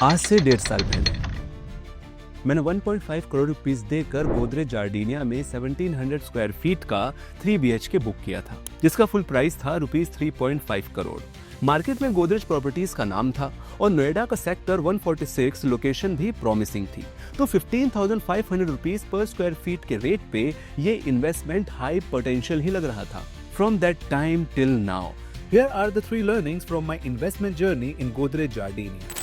आज से 1.5 साल पहले मैंने 1.5 करोड़ रुपीस देकर गोदरेज जार्डिनिया में 1700 स्क्वायर फीट का 3 BHK बुक किया था, जिसका फुल प्राइस था रुपीस 3.5 करोड़। मार्केट में गोदरेज प्रॉपर्टीज का नाम था और नोएडा का सेक्टर 146 लोकेशन भी प्रॉमिसिंग थी, तो 15,500 रुपीस पर स्क्वायर फीट के रेट पे ये इन्वेस्टमेंट हाई पोटेंशियल ही लग रहा था। From that time till now, Here are the 3 learnings from my investment journey in Godrej Jardinia.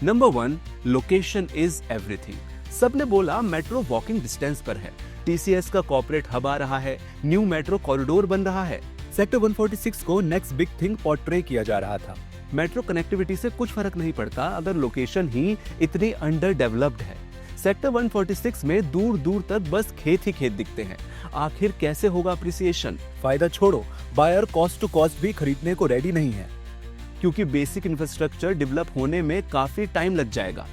Number 1, location is everything. सबने बोला मेट्रो वॉकिंग डिस्टेंस पर है, TCS का कॉर्पोरेट हब आ रहा है, न्यू मेट्रो कॉरिडोर बन रहा है। सेक्टर 146 को नेक्स्ट बिग थिंग पोर्ट्रे किया जा रहा था। मेट्रो कनेक्टिविटी से कुछ फर्क नहीं पड़ता अगर लोकेशन ही इतनी अंडर डेवलप्ड है। सेक्टर 146 में दूर दूर तक बस खेत ही खेत दिखते हैं। आखिर कैसे होगा अप्रिसिएशन? फायदा छोड़ो, बायर कॉस्ट टू कॉस्ट भी खरीदने को रेडी नहीं है, क्योंकि बेसिक इंफ्रास्ट्रक्चर डेवलप होने में काफी टाइम लग जाएगा।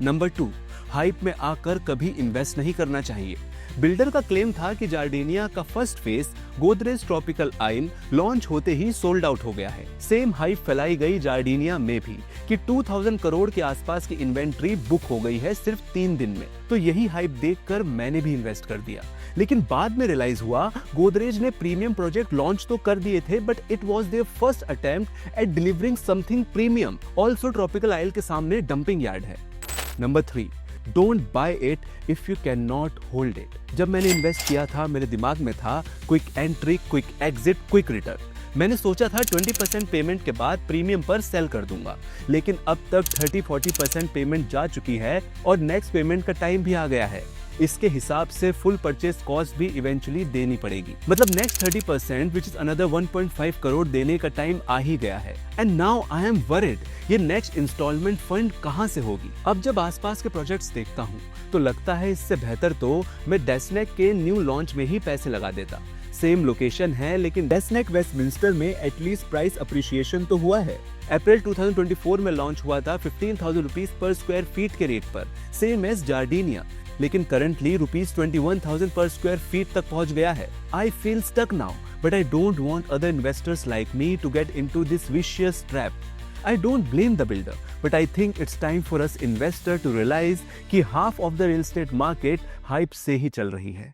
नंबर 2, हाइप में आकर कभी इन्वेस्ट नहीं करना चाहिए। बिल्डर का क्लेम था कि जार्डिनिया का फर्स्ट फेज गोदरेज ट्रॉपिकल आइल लॉन्च होते ही सोल्ड आउट हो गया है। सेम हाइप फैलाई गई जार्डिनिया में भी कि 2000 करोड़ के आसपास की इन्वेंट्री बुक हो गई है सिर्फ 3 दिन में। तो यही हाइप देखकर मैंने भी इन्वेस्ट कर दिया, लेकिन बाद में रियलाइज हुआ गोदरेज ने प्रीमियम प्रोजेक्ट लॉन्च तो कर दिए थे, but it was their first attempt at delivering something premium. Also Tropical Isle के सामने डंपिंग यार्ड है। Number 3, don't buy it if you can not hold it. जब मैंने इन्वेस्ट किया था मेरे दिमाग में था quick entry, quick exit, quick return. मैंने सोचा था 20% पेमेंट के बाद प्रीमियम पर सेल कर दूंगा, लेकिन अब तक 30-40% पेमेंट जा चुकी है और नेक्स्ट पेमेंट का टाइम भी आ गया है। इसके हिसाब से फुल परचेज कॉस्ट भी इवेंचुअली देनी पड़ेगी, मतलब next 30% which is another 1.5 crore देने का टाइम आ ही गया है। And now I am worried, ये नेक्स्ट इंस्टॉलमेंट फंड कहां से होगी? अब जब आसपास के प्रोजेक्ट्स देखता हूं तो लगता है इससे बेहतर तो मैं डेस्नेक के न्यू लॉन्च में ही पैसे लगा देता। सेम लोकेशन है, लेकिन डेस्नेक वेस्टमिंस्टर में एटलीस्ट प्राइस अप्रिशिएशन तो हुआ है। अप्रैल 2024 में लॉन्च हुआ था 15,000 रुपीस पर स्क्वायर फीट के रेट पर, सेम एज जार्डिनिया, लेकिन करंटली रुपीस 21,000 पर स्क्वायर फीट तक पहुंच गया है। I feel stuck now, but I don't want other investors like me to get into this vicious trap. I don't blame the builder, but I think it's time for us investor to realize कि half of the real estate market hype से ही चल रही है।